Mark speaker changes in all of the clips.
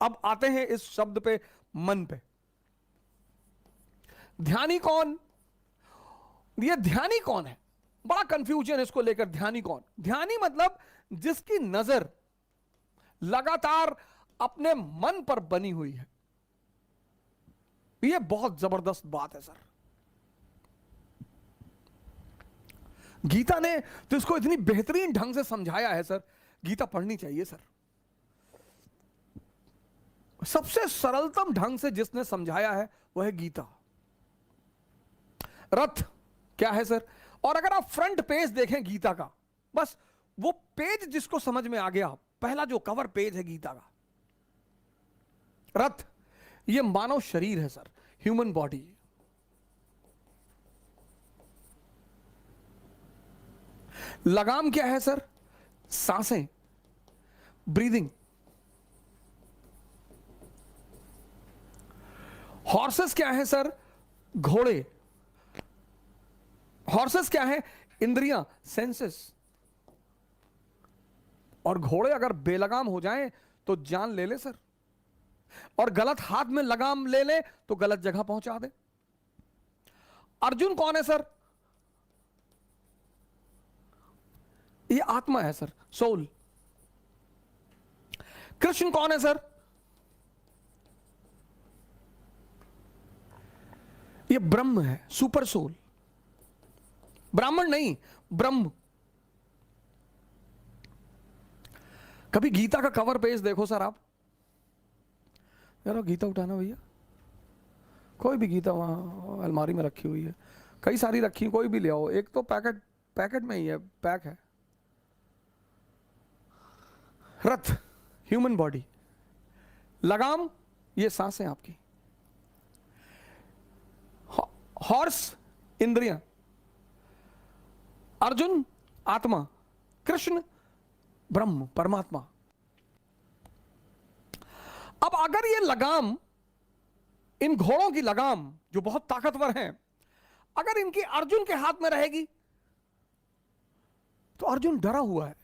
Speaker 1: अब आते हैं इस शब्द पे, मन पे। ध्यानी कौन? ये ध्यानी कौन है? बड़ा कंफ्यूजन इसको लेकर। ध्यानी कौन? ध्यानी मतलब जिसकी नजर लगातार अपने मन पर बनी हुई है। यह बहुत जबरदस्त बात है सर। गीता ने तो इसको इतनी बेहतरीन ढंग से समझाया है सर। गीता पढ़नी चाहिए सर। सबसे सरलतम ढंग से जिसने समझाया है वह है गीता। रथ क्या है सर? और अगर आप फ्रंट पेज देखें गीता का, बस वो पेज जिसको समझ में आ गया, पहला जो कवर पेज है गीता का, रथ, ये मानव शरीर है सर, ह्यूमन बॉडी। लगाम क्या है सर? सांसें, ब्रीदिंग। हॉर्सेस क्या है सर? घोड़े। हॉर्सेस क्या है? इंद्रियां, सेंसेस। और घोड़े अगर बेलगाम हो जाएं तो जान ले ले सर, और गलत हाथ में लगाम ले ले तो गलत जगह पहुंचा दे। अर्जुन कौन है सर? ये आत्मा है सर, सोल। कृष्ण कौन है सर? ये ब्रह्म है, सुपर सोल। ब्राह्मण नहीं, ब्रह्म। कभी गीता का कवर पेज देखो सर आप। यार गीता उठाना भैया, कोई भी गीता वहां अलमारी में रखी हुई है, कई सारी रखी, कोई भी ले आओ। एक तो पैकेट में ही है, पैक है। रथ, ह्यूमन बॉडी। लगाम, ये सांसें आपकी। हॉर्स, इंद्रियां। अर्जुन, आत्मा। कृष्ण, ब्रह्म, परमात्मा। अब अगर ये लगाम, इन घोड़ों की लगाम जो बहुत ताकतवर हैं, अगर इनकी अर्जुन के हाथ में रहेगी तो अर्जुन डरा हुआ है,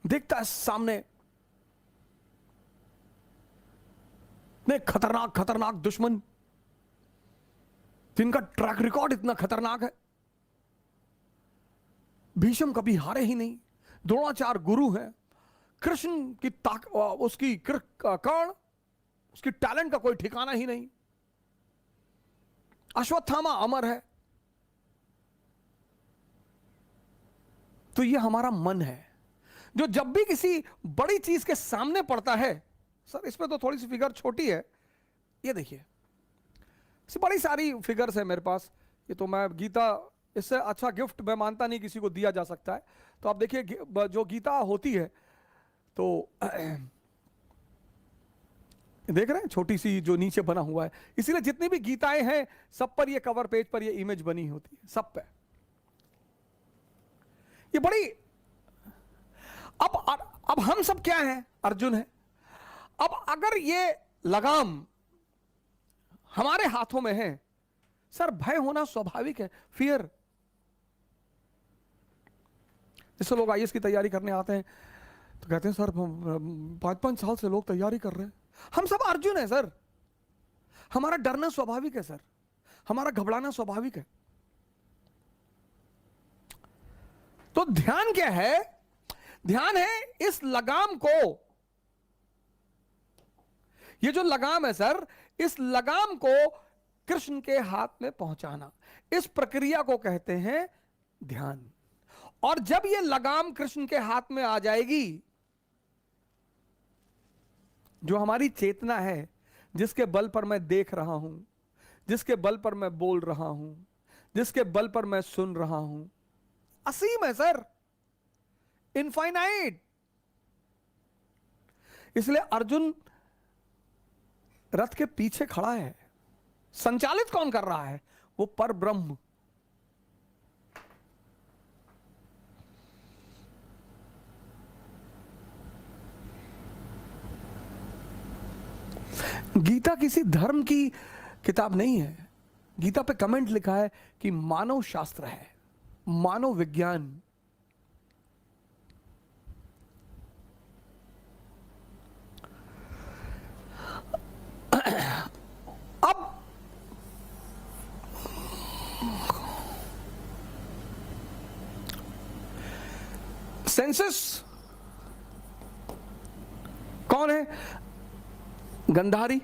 Speaker 1: देखता है सामने इतने खतरनाक खतरनाक दुश्मन, जिनका ट्रैक रिकॉर्ड इतना खतरनाक है। भीष्म कभी हारे ही नहीं, द्रोणाचार्य गुरु हैं, कृष्ण की उसकी कर्ण, उसकी टैलेंट का कोई ठिकाना ही नहीं, अश्वत्थामा अमर है। तो ये हमारा मन है जो जब भी किसी बड़ी चीज के सामने पड़ता है, सर इसमें तो थोड़ी सी फिगर छोटी है, ये देखिए, बड़ी सारी फिगर्स है मेरे पास। ये तो मैं गीता, इससे अच्छा गिफ्ट मैं मानता नहीं किसी को दिया जा सकता है। तो आप देखिए जो गीता होती है, तो देख रहे हैं छोटी सी जो नीचे बना हुआ है, इसीलिए जितनी भी गीताएं हैं सब पर ये कवर पेज पर ये इमेज बनी होती है, सब पे। ये बड़ी, अब हम सब क्या हैं? अर्जुन है। अब अगर ये लगाम हमारे हाथों में है सर, भय होना स्वाभाविक है, फियर। जैसे लोग आईएएस की तैयारी करने आते हैं तो कहते हैं सर 5-5 साल से लोग तैयारी कर रहे हैं। हम सब अर्जुन है सर, हमारा डरना स्वाभाविक है सर, हमारा घबराना स्वाभाविक है। तो ध्यान क्या है? ध्यान है इस लगाम को, ये जो लगाम है सर, इस लगाम को कृष्ण के हाथ में पहुंचाना, इस प्रक्रिया को कहते हैं ध्यान। और जब ये लगाम कृष्ण के हाथ में आ जाएगी, जो हमारी चेतना है, जिसके बल पर मैं देख रहा हूं, जिसके बल पर मैं बोल रहा हूं, जिसके बल पर मैं सुन रहा हूं, असीम है सर, इनफाइनाइट। इसलिए अर्जुन रथ के पीछे खड़ा है। संचालित कौन कर रहा है? वो पर ब्रह्म। गीता किसी धर्म की किताब नहीं है। गीता पे कमेंट लिखा है कि मानव शास्त्र है, मानव विज्ञान। सेंसेस कौन है? गंधारी।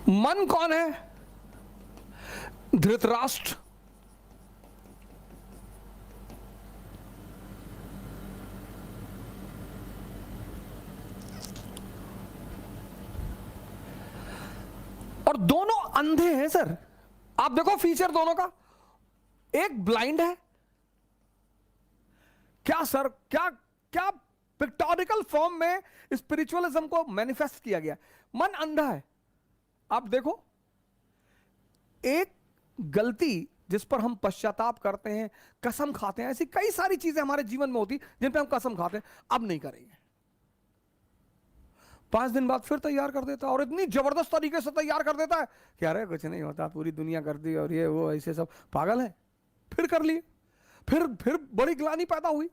Speaker 1: मन कौन है? धृतराष्ट्र। और दोनों अंधे हैं सर। आप देखो फीचर दोनों का, एक ब्लाइंड है। क्या सर, क्या क्या पिक्टोरिकल फॉर्म में स्पिरिचुअलिज्म को मैनिफेस्ट किया गया। मन अंधा है। आप देखो, एक गलती जिस पर हम पश्चाताप करते हैं, कसम खाते हैं, ऐसी कई सारी चीजें हमारे जीवन में होती जिन पे हम कसम खाते हैं अब नहीं करेंगे, 5 दिन बाद फिर तैयार कर देता है, और इतनी जबरदस्त तरीके से तैयार कर देता है कि अरे कुछ नहीं होता, पूरी दुनिया करती और ये वो ऐसे सब पागल है। फिर कर लिए, फिर बड़ी ग्लानि पैदा हुई।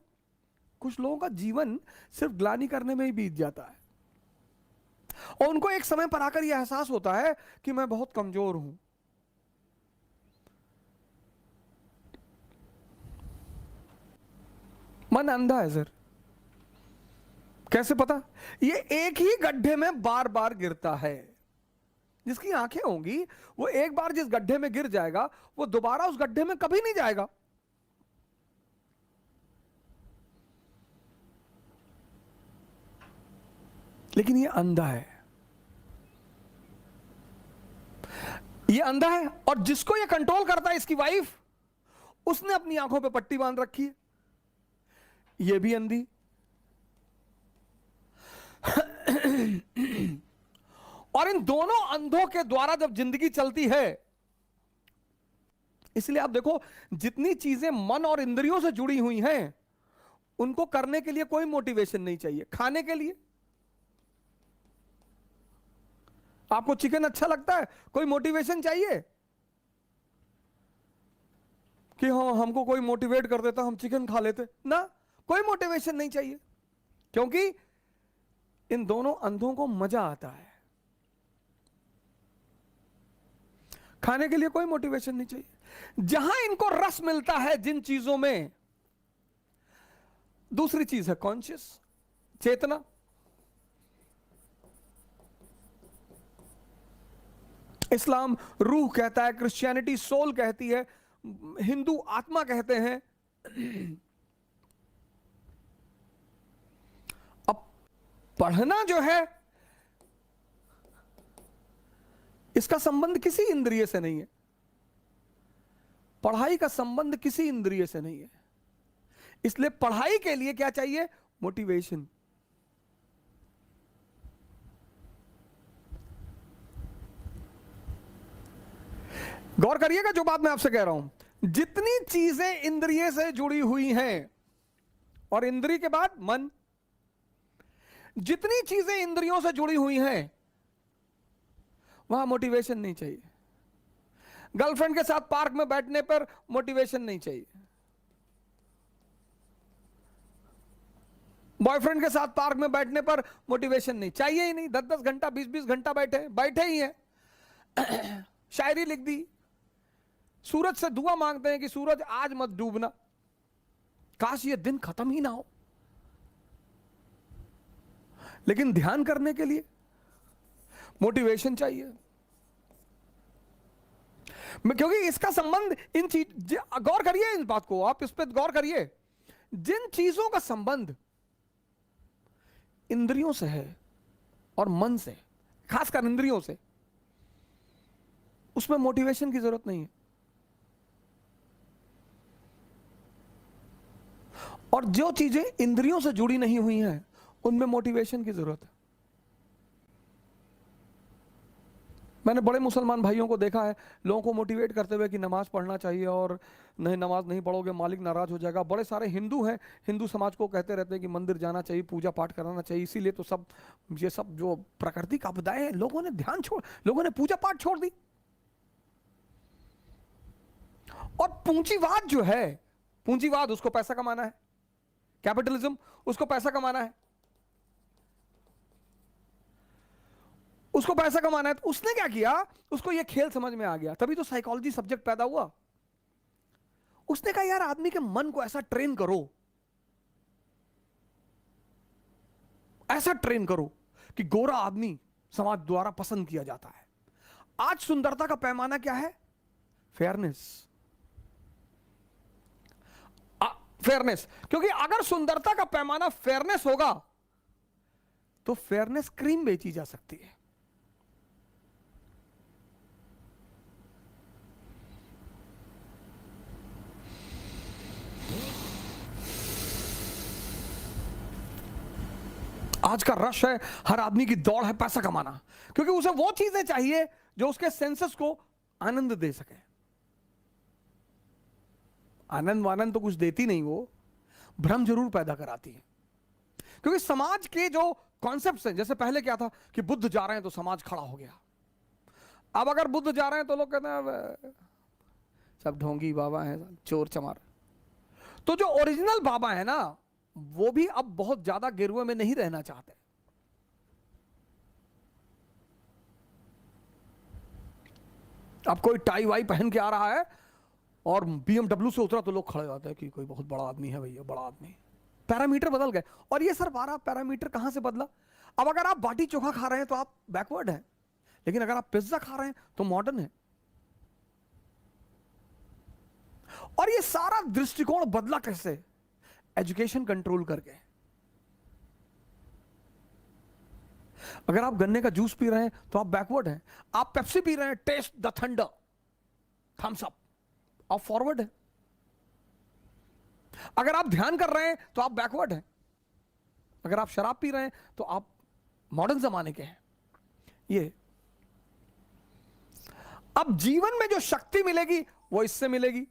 Speaker 1: कुछ लोगों का जीवन सिर्फ ग्लानि करने में ही बीत जाता है, और उनको एक समय पर आकर यह एहसास होता है कि मैं बहुत कमजोर हूं। मन अंधा है सर। कैसे पता? ये एक ही गड्ढे में बार बार गिरता है। जिसकी आंखें होंगी वो एक बार जिस गड्ढे में गिर जाएगा वो दोबारा उस गड्ढे में कभी नहीं जाएगा। लेकिन ये अंधा है, ये अंधा है। और जिसको ये कंट्रोल करता है, इसकी वाइफ, उसने अपनी आंखों पे पट्टी बांध रखी है, ये भी अंधी। और इन दोनों अंधों के द्वारा जब जिंदगी चलती है, इसलिए आप देखो जितनी चीजें मन और इंद्रियों से जुड़ी हुई हैं उनको करने के लिए कोई मोटिवेशन नहीं चाहिए। खाने के लिए आपको चिकन अच्छा लगता है, कोई मोटिवेशन चाहिए कि हाँ हमको कोई मोटिवेट कर देता हम चिकन खा लेते ना, कोई मोटिवेशन नहीं चाहिए, क्योंकि इन दोनों अंधों को मजा आता है। खाने के लिए कोई मोटिवेशन नहीं चाहिए। जहां इनको रस मिलता है जिन चीजों में, दूसरी चीज है कॉन्शियस, चेतना। इस्लाम रूह कहता है, क्रिश्चियनिटी सोल कहती है, हिंदू आत्मा कहते हैं। अब पढ़ना जो है इसका संबंध किसी इंद्रिय से नहीं है, पढ़ाई का संबंध किसी इंद्रिय से नहीं है। इसलिए पढ़ाई के लिए क्या चाहिए? मोटिवेशन। गौर करिएगा जो बात मैं आपसे कह रहा हूं। जितनी चीजें इंद्रिय से जुड़ी हुई हैं, और इंद्रिय के बाद मन, जितनी चीजें इंद्रियों से जुड़ी हुई हैं वहां मोटिवेशन नहीं चाहिए। गर्लफ्रेंड के साथ पार्क में बैठने पर मोटिवेशन नहीं चाहिए, बॉयफ्रेंड के साथ पार्क में बैठने पर मोटिवेशन नहीं चाहिए ही नहीं। 10-10 घंटा 20-20 घंटा बैठे ही हैं। शायरी लिख दी, सूरज से दुआ मांगते हैं कि सूरज आज मत डूबना, काश ये दिन खत्म ही ना हो। लेकिन ध्यान करने के लिए मोटिवेशन चाहिए, क्योंकि इसका संबंध इन चीज, गौर करिए इस बात को, आप इस पर गौर करिए। जिन चीजों का संबंध इंद्रियों से है और मन से, खासकर इंद्रियों से, उसमें मोटिवेशन की जरूरत नहीं है। और जो चीजें इंद्रियों से जुड़ी नहीं हुई हैं उनमें मोटिवेशन की जरूरत है। मैंने बड़े मुसलमान भाइयों को देखा है लोगों को मोटिवेट करते हुए कि नमाज पढ़ना चाहिए, और नहीं नमाज नहीं पढ़ोगे मालिक नाराज हो जाएगा। बड़े सारे हिंदू हैं, हिंदू समाज को कहते रहते हैं कि मंदिर जाना चाहिए, पूजा पाठ कराना चाहिए। इसीलिए तो सब ये सब जो प्राकृतिक आपदाएं हैं, लोगों ने ध्यान छोड़, लोगों ने पूजा पाठ छोड़ दी। और पूंजीवाद जो है, पूंजीवाद, उसको पैसा कमाना है, कैपिटलिज्म, उसको पैसा कमाना है, उसको पैसा कमाना है। तो उसने क्या किया, उसको ये खेल समझ में आ गया, तभी तो साइकोलॉजी सब्जेक्ट पैदा हुआ। उसने कहा यार आदमी के मन को ऐसा ट्रेन करो, ऐसा ट्रेन करो कि गोरा आदमी समाज द्वारा पसंद किया जाता है। आज सुंदरता का पैमाना क्या है? फेयरनेस। फेयरनेस, क्योंकि अगर सुंदरता का पैमाना फेयरनेस होगा तो फेयरनेस क्रीम बेची जा सकती है। आज का रश है, हर आदमी की दौड़ है पैसा कमाना, क्योंकि उसे वो चीजें चाहिए जो उसके सेंसेस को आनंद दे सके। आनंद वानंद तो कुछ देती नहीं, वो भ्रम जरूर पैदा कराती है। क्योंकि समाज के जो कॉन्सेप्ट्स हैं, जैसे पहले क्या था कि बुद्ध जा रहे हैं तो समाज खड़ा हो गया। अब अगर बुद्ध जा रहे हैं तो लोग कहते हैं सब ढोंगी बाबा हैं, चोर चमार। तो जो ओरिजिनल बाबा है ना, वो भी अब बहुत ज्यादा गिरवे में नहीं रहना चाहते। अब कोई टाई वाई पहन के आ रहा है और BMW से उतरा तो लोग खड़े होते हैं कि कोई बहुत बड़ा आदमी है भैया, बड़ा आदमी। पैरामीटर बदल गए। और ये सर बारह पैरामीटर कहां से बदला? अब अगर आप बाटी चोखा खा रहे हैं तो आप बैकवर्ड हैं, लेकिन अगर आप पिज्जा खा रहे हैं तो मॉडर्न है। और ये सारा दृष्टिकोण बदला कैसे? एजुकेशन कंट्रोल करके। अगर आप गन्ने का जूस पी रहे हैं तो आप बैकवर्ड हैं। आप पेप्सी पी रहे हैं, taste the thunder, Thums Up, आप फॉरवर्ड हैं। अगर आप ध्यान कर रहे हैं तो आप बैकवर्ड हैं। अगर आप शराब पी रहे हैं तो आप मॉडर्न जमाने के हैं। ये अब जीवन में जो शक्ति मिलेगी वो इससे मिलेगी,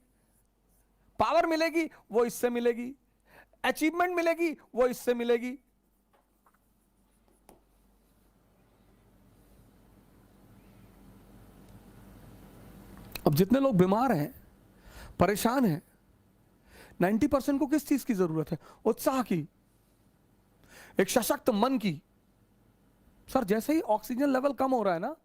Speaker 1: पावर मिलेगी वो इससे मिलेगी, अचीवमेंट मिलेगी वो इससे मिलेगी। अब जितने लोग बीमार हैं, परेशान हैं, 90% को किस चीज की जरूरत है? उत्साह की, एक सशक्त मन की। सर जैसे ही ऑक्सीजन लेवल कम हो रहा है ना,